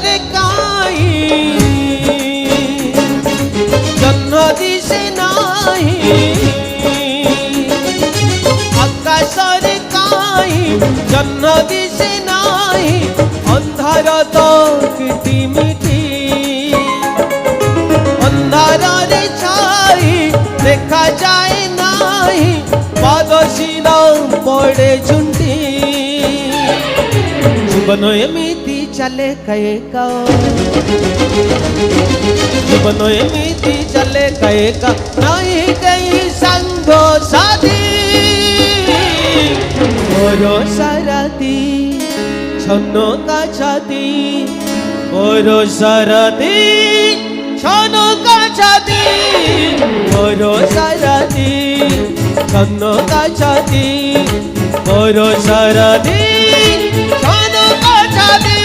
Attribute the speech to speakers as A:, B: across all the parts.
A: সরে কাই জন্ম দিশে নাই আকাশরে কাই জন্ম দিশে নাই অন্ধার তো কিটিমিটি অন্ধারে ছাই দেখা যায় নাই পাদশিনা পড়ে ঝুন্টি জীবন এমিতি চলে কয়েকা জীবন এমিতি চলে কয়েকা নাই কেই সঙ্গ সাথী বড় সারাতি ছন্ন কাছাতি বড় সারাতি ছন্ন কাছাতি বড় সারাতি ছন্ন কাছাতি বড় সারাতি ছন্ন কাছাতি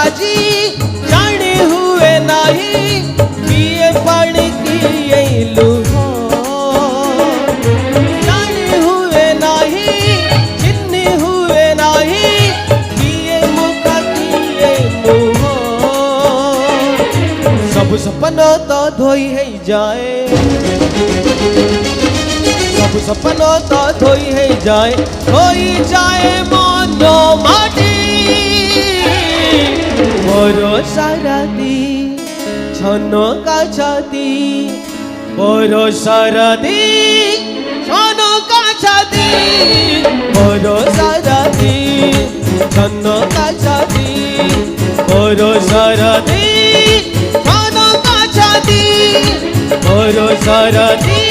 A: আজি জানি হুয়ে নাহি কিয়ে পানি কিয়ে লুহ জানি হুয়ে নাহি চিন্নি হুয়ে নাহি কিয়ে মুখ কিয়ে মুহ সব সপন তো ধোই হই যায় সব সপন তো ধোই হই যায় মন মাটি বড় সারাতি ছন্ন কাছাতি বড় সারাতি ছন্ন কাছাতি বড় সারাতি ছন্ন কাছাতি বড় সারাতি ছন্ন কাছাতি বড় সারাতি